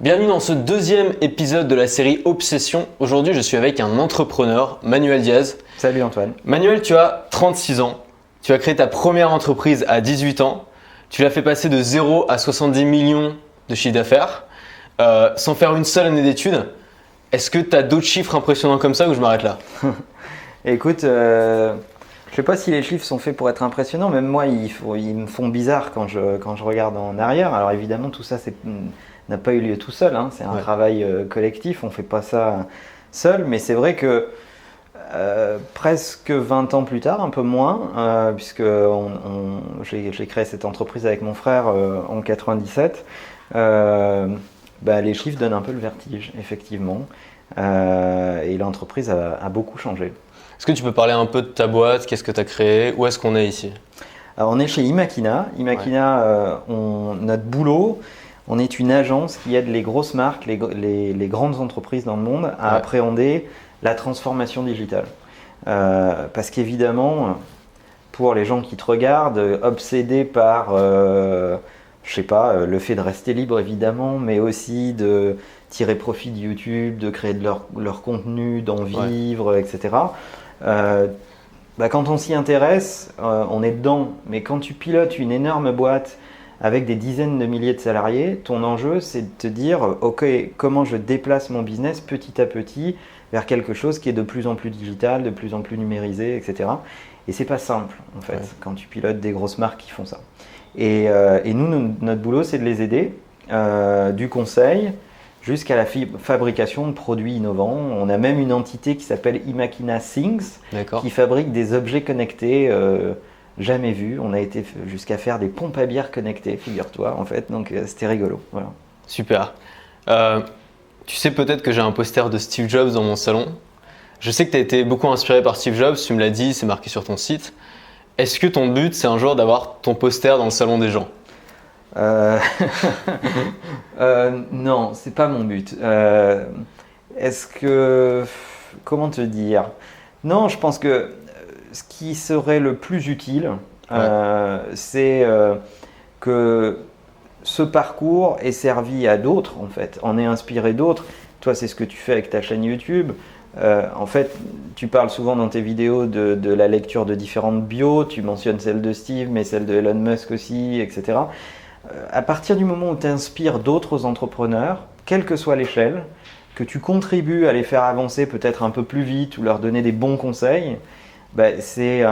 Bienvenue dans ce deuxième épisode de la série Obsession. Aujourd'hui, je suis avec un entrepreneur, Manuel Diaz. Salut Antoine. Manuel, tu as 36 ans. Tu as créé ta première entreprise à 18 ans. Tu l'as fait passer de 0 à 70 millions de chiffre d'affaires sans faire une seule année d'études. Est-ce que tu as d'autres chiffres impressionnants comme ça ou je m'arrête là? Écoute, je sais pas si les chiffres sont faits pour être impressionnants. Même moi, ils me font bizarre quand je regarde en arrière. Alors évidemment, tout ça n'a pas eu lieu tout seul. Hein. C'est un travail collectif. On fait pas ça seul. Mais c'est vrai que presque 20 ans plus tard, un peu moins, puisque j'ai créé cette entreprise avec mon frère en 97. Les chiffres donnent un peu le vertige, effectivement. Et l'entreprise a beaucoup changé. Est-ce que tu peux parler un peu de ta boîte? Qu'est-ce que tu as créé? Où est-ce qu'on est ici? Alors, on est chez Imakina. Notre boulot, on est une agence qui aide les grosses marques, les grandes entreprises dans le monde à appréhender la transformation digitale. Parce qu'évidemment, pour les gens qui te regardent, obsédés par le fait de rester libre évidemment, mais aussi de tirer profit de YouTube, de créer de leur contenu, d'en vivre, etc. Quand on s'y intéresse, on est dedans. Mais quand tu pilotes une énorme boîte avec des dizaines de milliers de salariés, ton enjeu c'est de te dire ok, comment je déplace mon business petit à petit vers quelque chose qui est de plus en plus digital, de plus en plus numérisé, etc. Et c'est pas simple en fait quand tu pilotes des grosses marques qui font ça. Et nous, notre boulot, c'est de les aider, du conseil jusqu'à la fabrication de produits innovants. On a même une entité qui s'appelle Imakina Things, qui fabrique des objets connectés jamais vus. On a été jusqu'à faire des pompes à bière connectées, figure-toi, en fait. Donc, c'était rigolo. Voilà. Super. Tu sais peut-être que j'ai un poster de Steve Jobs dans mon salon. Je sais que tu as été beaucoup inspiré par Steve Jobs, tu me l'as dit, c'est marqué sur ton site. Est-ce que ton but, c'est un jour d'avoir ton poster dans le salon des gens? Non, c'est pas mon but. Comment te dire? Non, je pense que ce qui serait le plus utile, c'est que ce parcours ait servi à d'autres, en fait, en ait inspiré d'autres. Toi, c'est ce que tu fais avec ta chaîne YouTube. En fait, tu parles souvent dans tes vidéos de la lecture de différentes bios, tu mentionnes celle de Steve, mais celle de Elon Musk aussi, etc. À partir du moment où tu inspires d'autres entrepreneurs, quelle que soit l'échelle, que tu contribues à les faire avancer peut-être un peu plus vite ou leur donner des bons conseils, c'est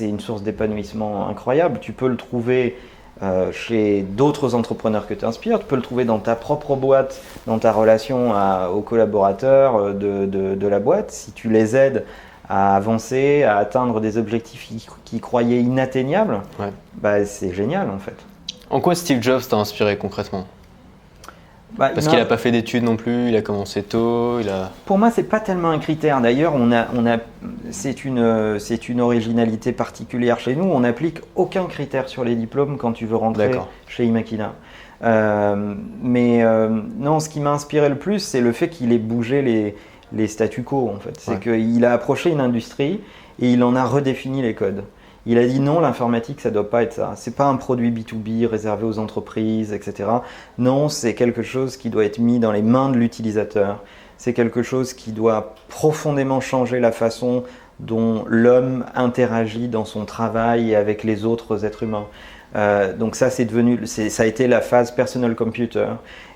une source d'épanouissement incroyable. Tu peux le trouver chez d'autres entrepreneurs que tu inspires, tu peux le trouver dans ta propre boîte, dans ta relation aux collaborateurs de la boîte. Si tu les aides à avancer, à atteindre des objectifs qu'ils croyaient inatteignables, c'est génial en fait. En quoi Steve Jobs t'a inspiré concrètement? Parce qu'il n'a pas fait d'études non plus, il a commencé tôt. Pour moi, c'est pas tellement un critère. D'ailleurs, c'est une originalité particulière chez nous. On n'applique aucun critère sur les diplômes quand tu veux rentrer chez Imakina. Non, ce qui m'a inspiré le plus, c'est le fait qu'il ait bougé les statu quo. En fait. C'est qu'il a approché une industrie et il en a redéfini les codes. Il a dit non, l'informatique, ça ne doit pas être ça. C'est pas un produit B2B réservé aux entreprises, etc. Non, c'est quelque chose qui doit être mis dans les mains de l'utilisateur. C'est quelque chose qui doit profondément changer la façon dont l'homme interagit dans son travail et avec les autres êtres humains. Donc ça, ça a été la phase personal computer.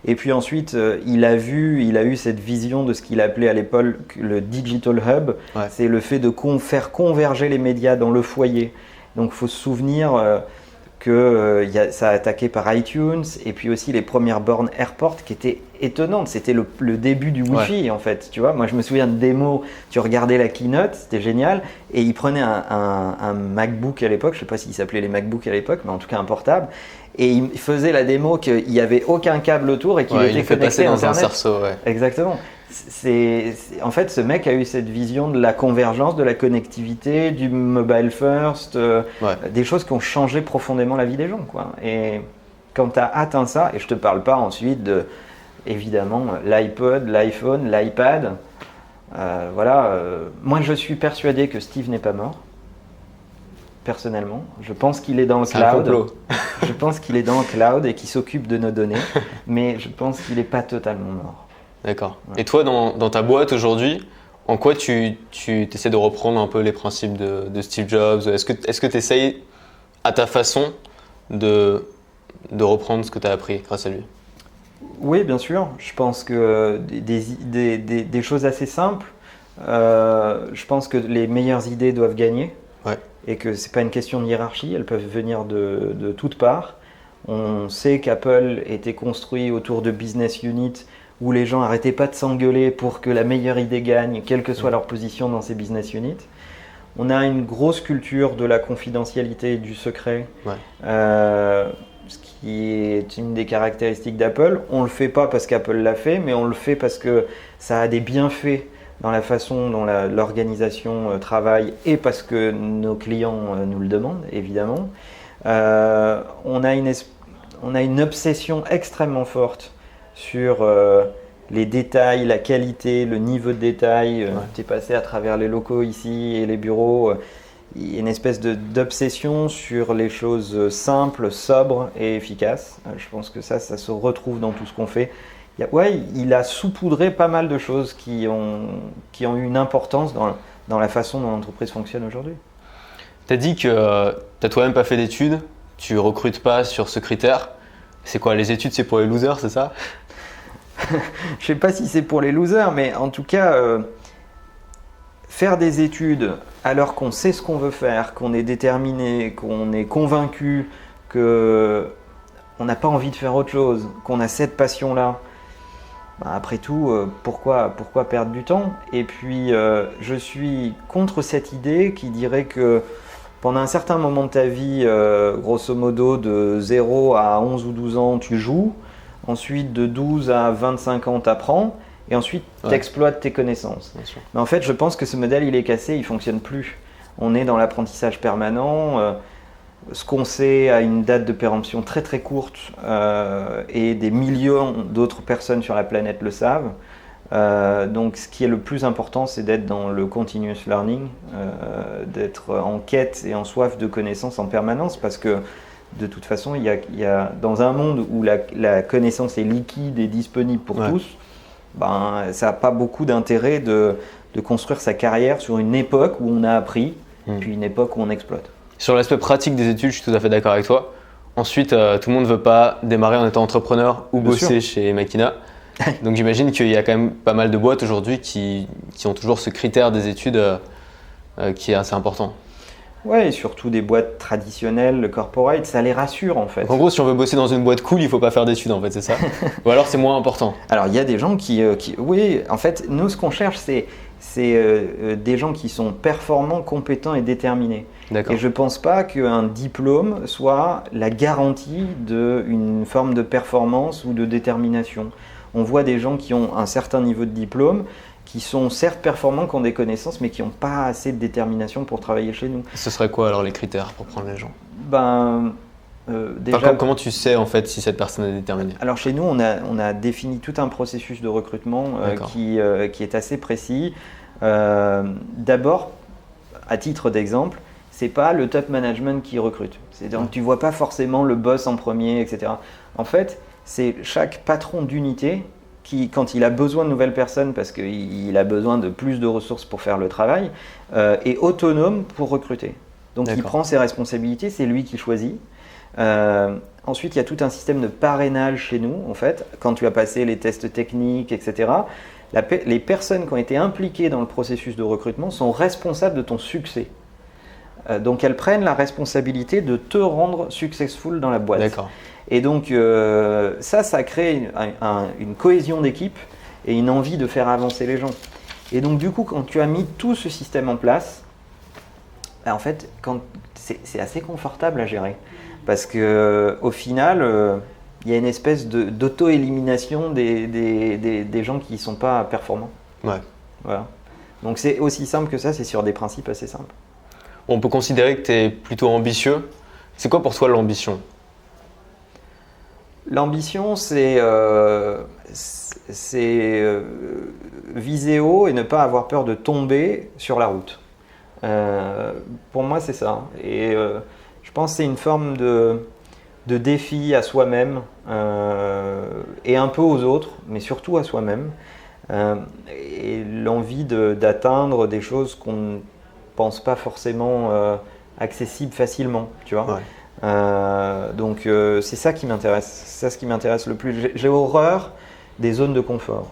Et puis ensuite, il a eu cette vision de ce qu'il appelait à l'époque le digital hub. C'est le fait de faire converger les médias dans le foyer. Donc il faut se souvenir que ça a attaqué par iTunes et puis aussi les premières bornes AirPort qui étaient étonnantes. C'était le début du Wi-Fi en fait. Tu vois, moi je me souviens de démos, tu regardais la keynote, c'était génial. Et il prenait un MacBook à l'époque, je ne sais pas s'il s'appelait les MacBooks à l'époque, mais en tout cas un portable. Et il faisait la démo qu'il n'y avait aucun câble autour et qu'il était connecté à Internet. Dans un cerceau, Exactement. En fait, ce mec a eu cette vision de la convergence, de la connectivité, du mobile first, des choses qui ont changé profondément la vie des gens, quoi. Et quand tu as atteint ça, et je te parle pas ensuite de, évidemment, l'iPod, l'iPhone, l'iPad, moi je suis persuadé que Steve n'est pas mort. Personnellement, je pense qu'il est dans le cloud. C'est un complot. Je pense qu'il est dans le cloud et qu'il s'occupe de nos données, mais je pense qu'il n'est pas totalement mort. D'accord. Ouais. Et toi, dans ta boîte aujourd'hui, en quoi tu essaies de reprendre un peu les principes de Steve Jobs? Est-ce que tu essayes à ta façon de reprendre ce que tu as appris grâce à lui? Oui, bien sûr. Je pense que des choses assez simples, je pense que les meilleures idées doivent gagner. Ouais. Et que ce n'est pas une question de hiérarchie, elles peuvent venir de toutes parts. On sait qu'Apple était construit autour de business units où les gens n'arrêtaient pas de s'engueuler pour que la meilleure idée gagne, quelle que soit leur position dans ces business units. On a une grosse culture de la confidentialité et du secret, ce qui est une des caractéristiques d'Apple. On ne le fait pas parce qu'Apple l'a fait, mais on le fait parce que ça a des bienfaits dans la façon dont l'organisation travaille et parce que nos clients nous le demandent, évidemment. On a une obsession extrêmement forte sur les détails, la qualité, le niveau de détail. Tu es passé à travers les locaux ici et les bureaux. Il y a une espèce d'obsession sur les choses simples, sobres et efficaces. Je pense que ça se retrouve dans tout ce qu'on fait. Il a saupoudré pas mal de choses qui ont eu une importance dans la façon dont l'entreprise fonctionne aujourd'hui. Tu as dit que tu n'as toi-même pas fait d'études, tu recrutes pas sur ce critère. C'est quoi, les études, c'est pour les losers, c'est ça? Je sais pas si c'est pour les losers, mais en tout cas, faire des études alors qu'on sait ce qu'on veut faire, qu'on est déterminé, qu'on est convaincu, qu'on n'a pas envie de faire autre chose, qu'on a cette passion-là, après tout, pourquoi perdre du temps? Et puis, je suis contre cette idée qui dirait que pendant un certain moment de ta vie, grosso modo de 0 à 11 ou 12 ans, tu joues. Ensuite, de 12 à 25 ans, tu apprends. Et ensuite, tu exploites tes connaissances. Mais en fait, je pense que ce modèle, il est cassé, il ne fonctionne plus. On est dans l'apprentissage permanent. Ce qu'on sait a une date de péremption très très courte et des millions d'autres personnes sur la planète le savent. Donc ce qui est le plus important, c'est d'être dans le continuous learning, d'être en quête et en soif de connaissances en permanence, parce que de toute façon, il y a dans un monde où la connaissance est liquide et disponible pour tous, ça n'a pas beaucoup d'intérêt de construire sa carrière sur une époque où on a appris, puis une époque où on exploite. Sur l'aspect pratique des études, je suis tout à fait d'accord avec toi. Ensuite, tout le monde ne veut pas démarrer en étant entrepreneur ou bosser chez Makina. Donc j'imagine qu'il y a quand même pas mal de boîtes aujourd'hui qui ont toujours ce critère des études qui est assez important. Ouais, et surtout des boîtes traditionnelles, le corporate, ça les rassure en fait. Donc en gros, si on veut bosser dans une boîte cool, il ne faut pas faire d'études en fait, c'est ça? Ou alors c'est moins important? Alors il y a des gens qui... Oui, en fait, nous ce qu'on cherche, c'est des gens qui sont performants, compétents et déterminés. Et je ne pense pas qu'un diplôme soit la garantie d'une forme de performance ou de détermination. On voit des gens qui ont un certain niveau de diplôme, qui sont certes performants, qui ont des connaissances, mais qui n'ont pas assez de détermination pour travailler chez nous. Ce serait quoi alors les critères pour prendre les gens? Déjà, comment tu sais en fait si cette personne est déterminée? Alors chez nous, on a défini tout un processus de recrutement qui est assez précis. D'abord, à titre d'exemple, c'est pas le top management qui recrute. Donc tu vois pas forcément le boss en premier, etc. En fait, c'est chaque patron d'unité qui, quand il a besoin de nouvelles personnes, parce qu'il a besoin de plus de ressources pour faire le travail, est autonome pour recruter. Donc il prend ses responsabilités, c'est lui qui choisit. Ensuite, il y a tout un système de parrainage chez nous, en fait. Quand tu as passé les tests techniques, etc., les personnes qui ont été impliquées dans le processus de recrutement sont responsables de ton succès. Donc elles prennent la responsabilité de te rendre successful dans la boîte. D'accord. Et donc ça crée une cohésion d'équipe et une envie de faire avancer les gens. Et donc du coup, quand tu as mis tout ce système en place, en fait, c'est assez confortable à gérer. Parce qu'au final, il y a une espèce d'auto-élimination des gens qui ne sont pas performants. Ouais. Voilà. Donc c'est aussi simple que ça, c'est sur des principes assez simples. On peut considérer que tu es plutôt ambitieux. C'est quoi pour toi l'ambition? L'ambition, c'est viser haut et ne pas avoir peur de tomber sur la route. Pour moi, c'est ça. Et je pense que c'est une forme de défis à soi-même et un peu aux autres, mais surtout à soi-même. Et l'envie d'atteindre des choses qu'on ne pense pas forcément accessibles facilement, tu vois. Donc c'est ça qui m'intéresse, c'est ça ce qui m'intéresse le plus. J'ai horreur des zones de confort.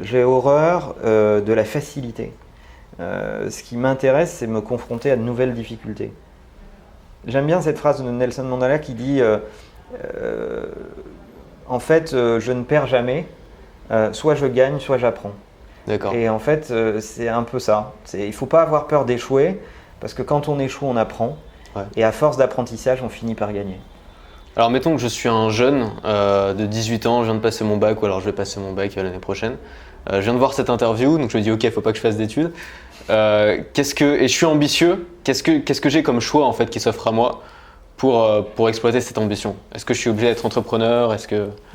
J'ai horreur de la facilité. Ce qui m'intéresse, c'est me confronter à de nouvelles difficultés. J'aime bien cette phrase de Nelson Mandela qui dit en fait, je ne perds jamais, soit je gagne, soit j'apprends. D'accord. Et en fait, c'est un peu ça. Il ne faut pas avoir peur d'échouer, parce que quand on échoue, on apprend. Et à force d'apprentissage, on finit par gagner. Alors mettons que je suis un jeune de 18 ans, je viens de passer mon bac, ou alors je vais passer mon bac l'année prochaine. Je viens de voir cette interview, donc je me dis ok, il ne faut pas que je fasse d'études. Et je suis ambitieux, qu'est-ce que j'ai comme choix en fait qui s'offre à moi pour exploiter cette ambition? Est-ce que je suis obligé d'être entrepreneur?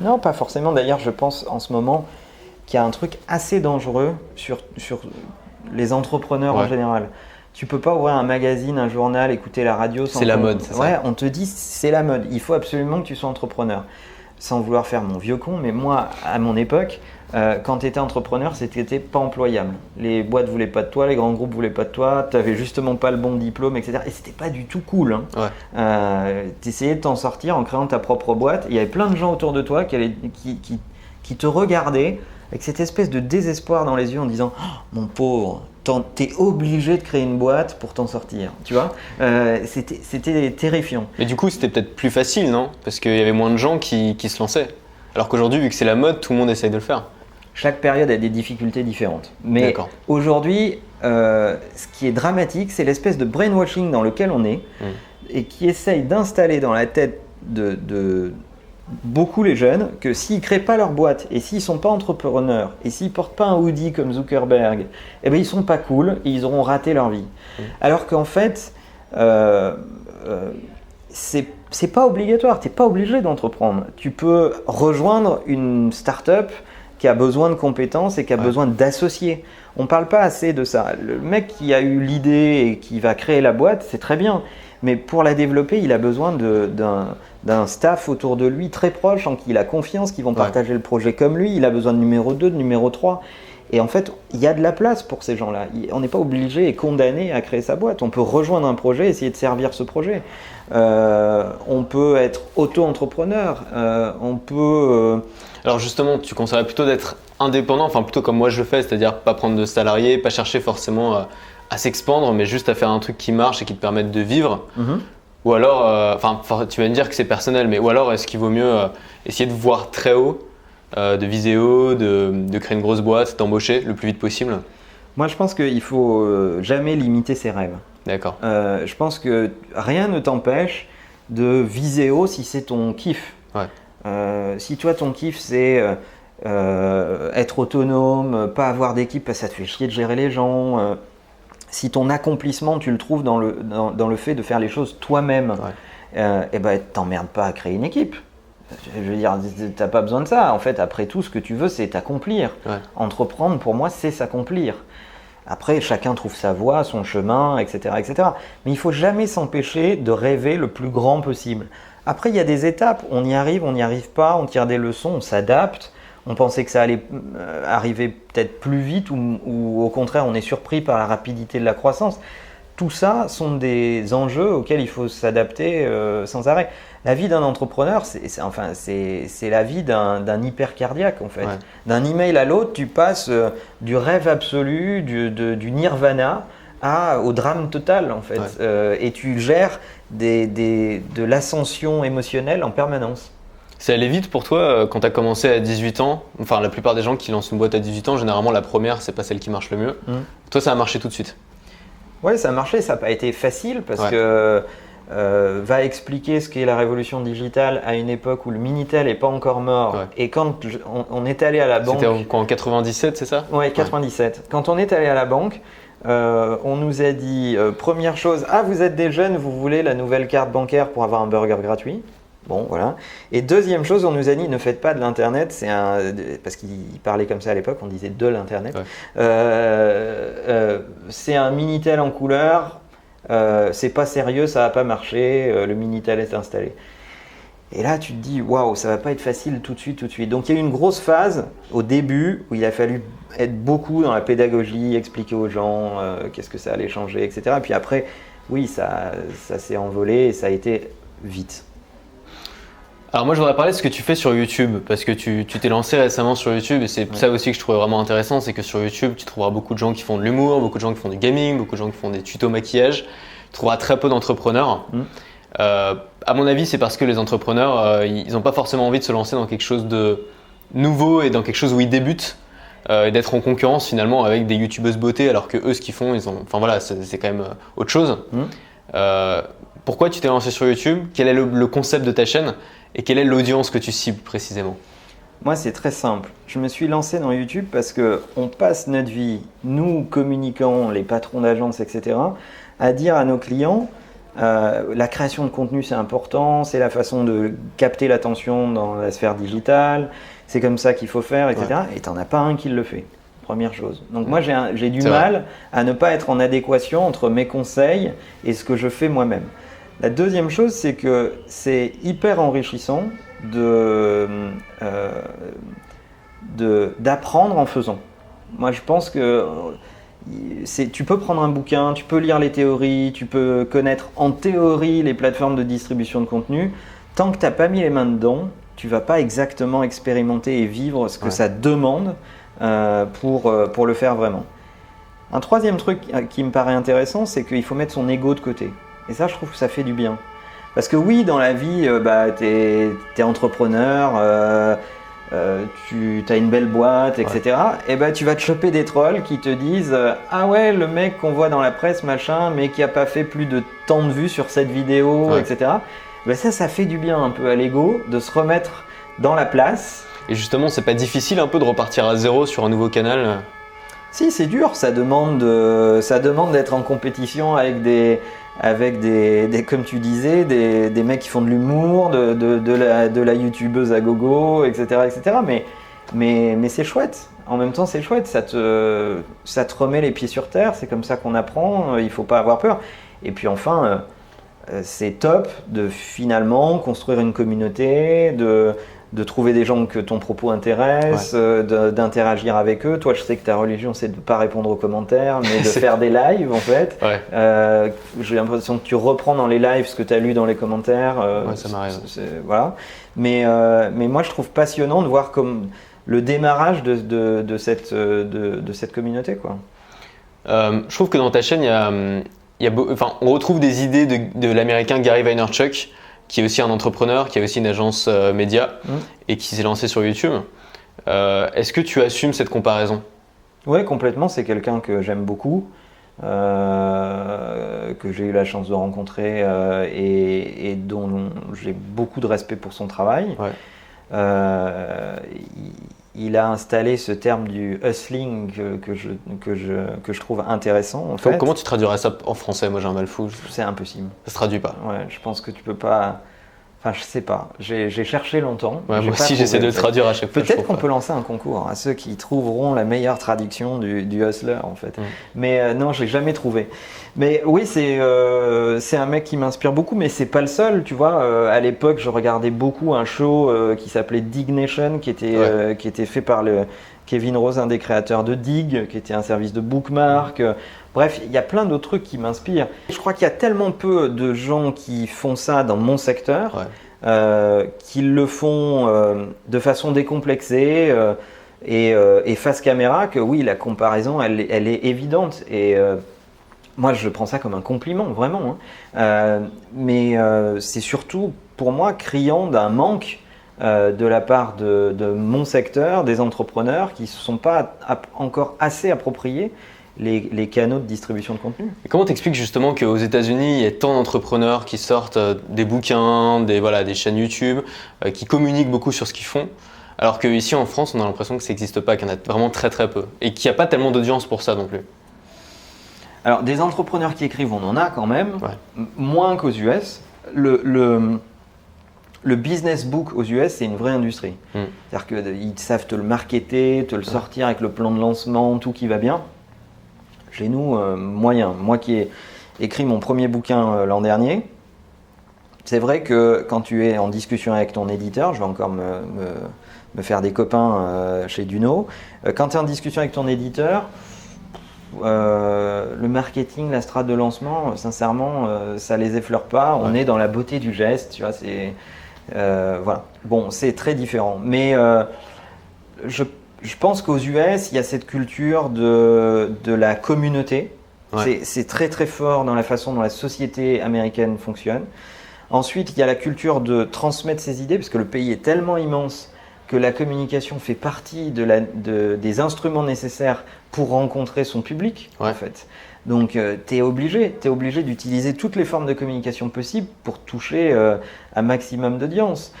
Non, pas forcément. D'ailleurs, je pense en ce moment qu'il y a un truc assez dangereux sur les entrepreneurs en général. Tu peux pas ouvrir un magazine, un journal, écouter la radio sans… C'est la mode, c'est ça. On te dit c'est la mode. Il faut absolument que tu sois entrepreneur. Sans vouloir faire mon vieux con, mais moi, à mon époque, quand tu étais entrepreneur, c'était pas employable. Les boîtes voulaient pas de toi, les grands groupes voulaient pas de toi, tu avais justement pas le bon diplôme, etc. Et c'était pas du tout cool. Tu essayais de t'en sortir en créant ta propre boîte. Il y avait plein de gens autour de toi qui te regardaient avec cette espèce de désespoir dans les yeux en disant oh, mon pauvre, t'es obligé de créer une boîte pour t'en sortir, tu vois. C'était terrifiant. Mais du coup, c'était peut-être plus facile, non? Parce qu'il y avait moins de gens qui se lançaient. Alors qu'aujourd'hui, vu que c'est la mode, tout le monde essaye de le faire. Chaque période a des difficultés différentes. Mais aujourd'hui, ce qui est dramatique, c'est l'espèce de brainwashing dans lequel on est et qui essaye d'installer dans la tête de beaucoup les jeunes que s'ils ne créent pas leur boîte et s'ils ne sont pas entrepreneurs et s'ils ne portent pas un hoodie comme Zuckerberg, eh ben, ils ne sont pas cool et ils auront raté leur vie. Alors qu'en fait, c'est pas obligatoire, tu n'es pas obligé d'entreprendre. Tu peux rejoindre une start-up qui a besoin de compétences et qui a besoin d'associés. On ne parle pas assez de ça. Le mec qui a eu l'idée et qui va créer la boîte, c'est très bien. Mais pour la développer, il a besoin d'un staff autour de lui très proche, en qui il a confiance, qui vont partager le projet comme lui. Il a besoin de numéro 2, de numéro 3. Et en fait, il y a de la place pour ces gens-là. On n'est pas obligé et condamné à créer sa boîte. On peut rejoindre un projet, essayer de servir ce projet. On peut être auto-entrepreneur. On peut… Alors justement, tu conseillerais plutôt d'être indépendant, enfin plutôt comme moi je le fais, c'est-à-dire pas prendre de salarié, pas chercher forcément à s'expandre, mais juste à faire un truc qui marche et qui te permette de vivre. Ou alors, tu vas me dire que c'est personnel, mais ou alors est-ce qu'il vaut mieux essayer de voir très haut, de viser haut, de créer une grosse boîte, d'embaucher le plus vite possible? Moi, je pense qu'il ne faut jamais limiter ses rêves. D'accord. Je pense que rien ne t'empêche de viser haut si c'est ton kiff. Si toi, ton kiff, c'est être autonome, pas avoir d'équipe parce que ça te fait chier de gérer les gens… Si ton accomplissement, tu le trouves dans le fait de faire les choses toi-même, et ben, t'emmerdes pas à créer une équipe. Je veux dire, t'as pas besoin de ça. En fait, après tout, ce que tu veux, c'est t'accomplir. Entreprendre, pour moi, c'est s'accomplir. Après, chacun trouve sa voie, son chemin, etc., etc. Mais il faut jamais s'empêcher de rêver le plus grand possible. Après, il y a des étapes. On y arrive, on n'y arrive pas, on tire des leçons, on s'adapte. On pensait que ça allait arriver peut-être plus vite ou au contraire, on est surpris par la rapidité de la croissance. Tout ça sont des enjeux auxquels il faut s'adapter sans arrêt. La vie d'un entrepreneur, c'est la vie d'un hypercardiaque en fait. D'un email à l'autre, tu passes du rêve absolu, du nirvana au drame total en fait. Et tu gères de l'ascension émotionnelle en permanence. C'est allé vite pour toi quand tu as commencé à 18 ans? Enfin, la plupart des gens qui lancent une boîte à 18 ans, généralement la première, c'est pas celle qui marche le mieux. Toi, ça a marché tout de suite? Oui, ça a marché. Ça n'a pas été facile parce que va expliquer ce qu'est la révolution digitale à une époque où le Minitel n'est pas encore mort. Et quand on est allé à la banque… C'était en 97, c'est ça? Oui, 97. Quand on est allé à la banque, on nous a dit, première chose, vous êtes des jeunes, vous voulez la nouvelle carte bancaire pour avoir un burger gratuit? Bon, voilà. Et deuxième chose, on nous a dit ne faites pas de l'internet, parce qu'il parlait comme ça à l'époque, on disait de l'internet. C'est un Minitel en couleur, c'est pas sérieux, ça va pas marcher, le Minitel est installé. Et là, tu te dis, waouh, ça va pas être facile tout de suite. Donc, il y a eu une grosse phase au début où il a fallu être beaucoup dans la pédagogie, expliquer aux gens qu'est-ce que ça allait changer, etc. Et puis après, oui, ça s'est envolé et ça a été vite. Alors moi je voudrais parler de ce que tu fais sur YouTube parce que tu t'es lancé récemment sur YouTube et c'est ça aussi que je trouvais vraiment intéressant, c'est que sur YouTube tu trouveras beaucoup de gens qui font de l'humour, beaucoup de gens qui font du gaming, beaucoup de gens qui font des tutos maquillage, tu trouveras très peu d'entrepreneurs. À mon avis c'est parce que les entrepreneurs ils n'ont pas forcément envie de se lancer dans quelque chose de nouveau et dans quelque chose où ils débutent et d'être en concurrence finalement avec des youtubeuses beauté alors que eux ce qu'ils font, enfin voilà c'est quand même autre chose. Pourquoi tu t'es lancé sur YouTube? Quel est le concept de ta chaîne? Et quelle est l'audience que tu cibles précisément? Moi, c'est très simple. Je me suis lancé dans YouTube parce qu'on passe notre vie, nous communicants, les patrons d'agences, etc., à dire à nos clients la création de contenu, c'est important, c'est la façon de capter l'attention dans la sphère digitale, c'est comme ça qu'il faut faire, etc. Ouais. Et tu n'en as pas un qui le fait. Première chose. Donc moi, j'ai du mal à ne pas être en adéquation entre mes conseils et ce que je fais moi-même. La deuxième chose, c'est que c'est hyper enrichissant d'apprendre en faisant. Moi, je pense que tu peux prendre un bouquin, tu peux lire les théories, tu peux connaître en théorie les plateformes de distribution de contenu. Tant que tu n'as pas mis les mains dedans, tu ne vas pas exactement expérimenter et vivre ce que ça demande pour le faire vraiment. Un troisième truc qui me paraît intéressant, c'est qu'il faut mettre son ego de côté. Et ça, je trouve que ça fait du bien. Parce que oui, dans la vie, tu es entrepreneur, tu as une belle boîte, etc. Et tu vas te choper des trolls qui te disent « Ah ouais, le mec qu'on voit dans la presse, machin, mais qui n'a pas fait plus de tant de vues sur cette vidéo, etc. » Ça fait du bien un peu à l'ego de se remettre dans la place. Et justement, c'est pas difficile un peu de repartir à zéro sur un nouveau canal? Si, c'est dur. Ça demande d'être en compétition avec des comme tu disais, des mecs qui font de l'humour, de la youtubeuse à gogo, etc. etc. Mais c'est chouette. En même temps, c'est chouette. Ça te remet les pieds sur terre. C'est comme ça qu'on apprend. Il ne faut pas avoir peur. Et puis enfin, c'est top de finalement construire une communauté, de trouver des gens que ton propos intéresse, d'interagir avec eux. Toi, je sais que ta religion, c'est de ne pas répondre aux commentaires, mais de faire des lives, en fait. J'ai l'impression que tu reprends dans les lives ce que tu as lu dans les commentaires. Ça m'arrive. Voilà. Mais moi, je trouve passionnant de voir comme le démarrage de cette communauté, quoi. Je trouve que dans ta chaîne, on retrouve des idées de l'américain Gary Vaynerchuk, qui est aussi un entrepreneur, qui a aussi une agence média et qui s'est lancé sur YouTube. Est-ce que tu assumes cette comparaison? Oui, complètement. C'est quelqu'un que j'aime beaucoup, que j'ai eu la chance de rencontrer et dont j'ai beaucoup de respect pour son travail. Il a installé ce terme du hustling que je trouve intéressant. En fait. Comment tu traduirais ça en français? Moi j'ai un mal fou. C'est impossible. Ça se traduit pas. Ouais, je pense que tu peux pas. Enfin, je sais pas. J'ai cherché longtemps. Ouais, moi aussi j'essaie de le traduire à chaque fois. Peut-être qu'on peut lancer un concours à ceux qui trouveront la meilleure traduction du hustler en fait. Mais non, je l'ai jamais trouvé. Mais oui, c'est un mec qui m'inspire beaucoup, mais c'est pas le seul. Tu vois, à l'époque, je regardais beaucoup un show qui s'appelait Dignation, qui était fait par Kevin Rose, un des créateurs de Dig, qui était un service de bookmark. Bref, il y a plein d'autres trucs qui m'inspirent. Je crois qu'il y a tellement peu de gens qui font ça dans mon secteur, qui le font de façon décomplexée et face caméra, que oui, la comparaison, elle est évidente. Et moi, je prends ça comme un compliment, vraiment. Mais c'est surtout, pour moi, criant d'un manque de la part de mon secteur, des entrepreneurs qui ne se sont pas encore assez appropriés les canaux de distribution de contenu. Et comment t'expliques justement qu'aux États-Unis, il y a tant d'entrepreneurs qui sortent des bouquins, des chaînes YouTube, qui communiquent beaucoup sur ce qu'ils font, alors qu'ici en France, on a l'impression que ça n'existe pas, qu'il y en a vraiment très très peu, et qu'il n'y a pas tellement d'audience pour ça non plus? Alors, des entrepreneurs qui écrivent, on en a quand même, moins qu'aux US. Le business book aux US, c'est une vraie industrie. C'est-à-dire qu'ils savent te le marketer, te le sortir avec le plan de lancement, tout qui va bien. Chez nous, moyen. Moi qui ai écrit mon premier bouquin l'an dernier, c'est vrai que quand tu es en discussion avec ton éditeur, je vais encore me faire des copains chez Duno, quand tu es en discussion avec ton éditeur, le marketing, la strate de lancement, sincèrement, ça les effleure pas. On est dans la beauté du geste, tu vois, c'est voilà. Bon, c'est très différent. Mais je pense qu'aux US, il y a cette culture de la communauté. Ouais. C'est très très fort dans la façon dont la société américaine fonctionne. Ensuite, il y a la culture de transmettre ses idées, parce que le pays est tellement immense que la communication fait partie des instruments nécessaires pour rencontrer son public, en fait. Donc, tu es obligé d'utiliser toutes les formes de communication possibles pour toucher un maximum d'audience.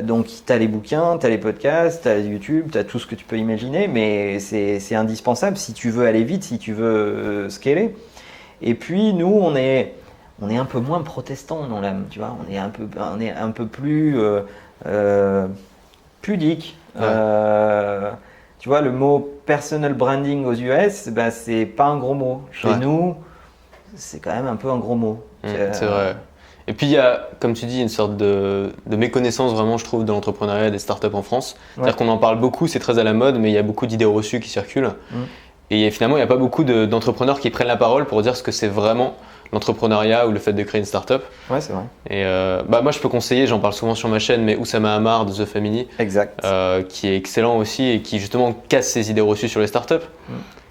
Donc, tu as les bouquins, tu as les podcasts, tu as YouTube, tu as tout ce que tu peux imaginer, mais c'est indispensable si tu veux aller vite, si tu veux scaler. Et puis, nous, on est un peu moins protestant dans l'âme, tu vois. On est un peu plus pudique. Ouais. Tu vois, le mot personal branding aux US, bah, c'est pas un gros mot. Chez nous, c'est quand même un peu un gros mot. C'est vrai. Et puis il y a, comme tu dis, une sorte de méconnaissance vraiment, je trouve, de l'entrepreneuriat et des startups en France. C'est-à-dire qu'on en parle beaucoup, c'est très à la mode, mais il y a beaucoup d'idées reçues qui circulent. Et finalement, il n'y a pas beaucoup d'entrepreneurs qui prennent la parole pour dire ce que c'est vraiment l'entrepreneuriat ou le fait de créer une startup. Ouais, c'est vrai. Et moi, je peux conseiller, j'en parle souvent sur ma chaîne, mais Oussama Ammar de The Family, qui est excellent aussi et qui justement casse ces idées reçues sur les startups.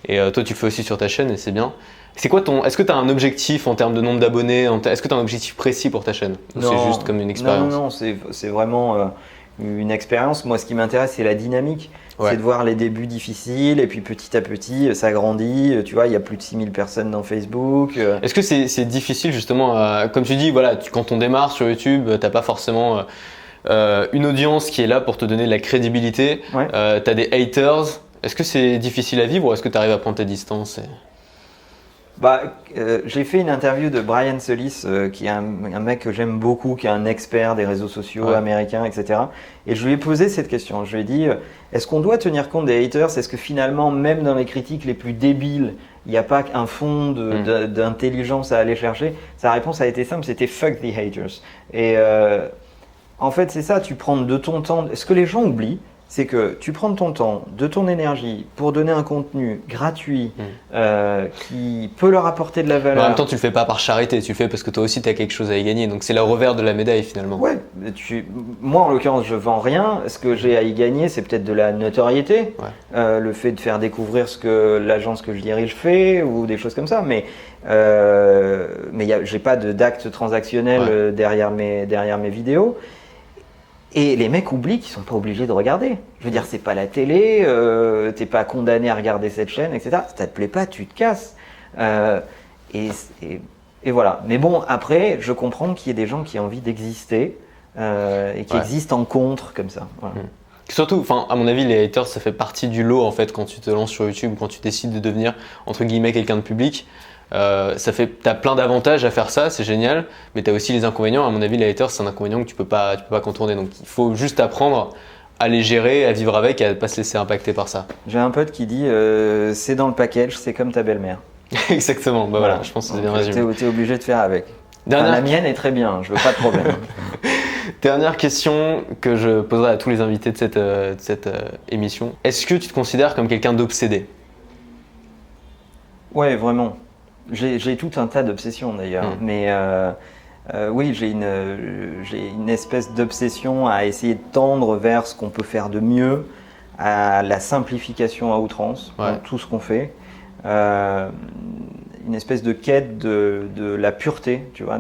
Et toi, tu le fais aussi sur ta chaîne et c'est bien. C'est quoi est-ce que tu as un objectif en termes de nombre d'abonnés? Est-ce que tu as un objectif précis pour ta chaîne? Ou c'est juste comme une expérience? Non, c'est vraiment une expérience. Moi, ce qui m'intéresse, c'est la dynamique. C'est de voir les débuts difficiles et puis petit à petit, ça grandit. Tu vois, il y a plus de 6000 personnes dans Facebook. Est-ce que c'est difficile justement, comme tu dis, voilà, quand on démarre sur YouTube, tu n'as pas forcément une audience qui est là pour te donner de la crédibilité. Tu as des haters. Est-ce que c'est difficile à vivre ou est-ce que tu arrives à prendre tes distances j'ai fait une interview de Brian Solis, qui est un mec que j'aime beaucoup, qui est un expert des réseaux sociaux américains, etc. Et je lui ai posé cette question. Je lui ai dit, est-ce qu'on doit tenir compte des haters? Est-ce que finalement, même dans les critiques les plus débiles, il n'y a pas un fond d'intelligence à aller chercher? Sa réponse a été simple, c'était « fuck the haters ». Et en fait, c'est ça, tu prends de ton temps. Ce que les gens oublient, c'est que tu prends de ton temps, de ton énergie pour donner un contenu gratuit qui peut leur apporter de la valeur. Mais en même temps, tu le fais pas par charité, tu le fais parce que toi aussi tu as quelque chose à y gagner. Donc c'est le revers de la médaille finalement. Ouais, moi en l'occurrence, je vends rien. Ce que j'ai à y gagner, c'est peut-être de la notoriété, le fait de faire découvrir ce que l'agence que je dirige fait ou des choses comme ça. Mais j'ai pas d'acte transactionnel derrière mes vidéos. Et les mecs oublient qu'ils sont pas obligés de regarder. Je veux dire, c'est pas la télé, t'es pas condamné à regarder cette chaîne, etc. Si ça te plaît pas, tu te casses. Et voilà. Mais bon, après, je comprends qu'il y ait des gens qui ont envie d'exister et qui existent en contre comme ça. Voilà. Surtout, à mon avis, les haters, ça fait partie du lot en fait quand tu te lances sur YouTube ou quand tu décides de devenir entre guillemets quelqu'un de public. T'as plein d'avantages à faire ça, c'est génial, mais t'as aussi les inconvénients. À mon avis, les haters, c'est un inconvénient que tu peux pas contourner. Donc il faut juste apprendre à les gérer, à vivre avec et à pas se laisser impacter par ça. J'ai un pote qui dit c'est dans le package, c'est comme ta belle-mère. Exactement, voilà, je pense que c'est bien résumé. T'es obligé de faire avec. La mienne est très bien, je veux pas de problème. Dernière question que je poserai à tous les invités de cette émission. Est-ce que tu te considères comme quelqu'un d'obsédé? Ouais, vraiment. J'ai tout un tas d'obsessions d'ailleurs, mais oui, j'ai une espèce d'obsession à essayer de tendre vers ce qu'on peut faire de mieux, à la simplification à outrance, dans tout ce qu'on fait. Une espèce de quête de la pureté, tu vois,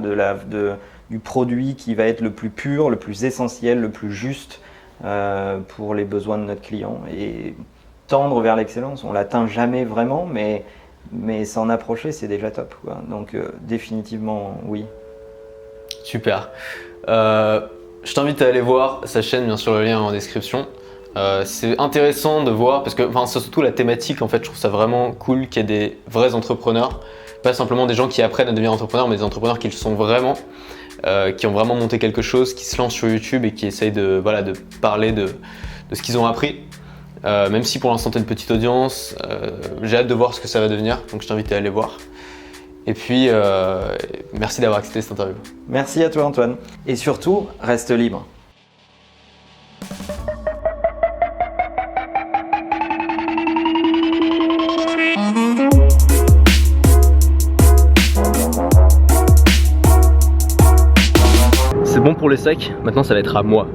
du produit qui va être le plus pur, le plus essentiel, le plus juste pour les besoins de notre client. Et tendre vers l'excellence, on l'atteint jamais vraiment, mais s'en approcher, c'est déjà top, quoi. Donc définitivement, oui. Super. Je t'invite à aller voir sa chaîne, bien sûr, le lien est en description. C'est intéressant de voir, parce que c'est surtout la thématique, en fait, je trouve ça vraiment cool qu'il y ait des vrais entrepreneurs, pas simplement des gens qui apprennent à devenir entrepreneurs, mais des entrepreneurs qui le sont vraiment, qui ont vraiment monté quelque chose, qui se lancent sur YouTube et qui essayent de parler de ce qu'ils ont appris. Même si pour l'instant tu as une petite audience, j'ai hâte de voir ce que ça va devenir, donc je t'invite à aller voir. Et puis, merci d'avoir accepté cette interview. Merci à toi Antoine. Et surtout, reste libre. C'est bon pour le sac, maintenant ça va être à moi.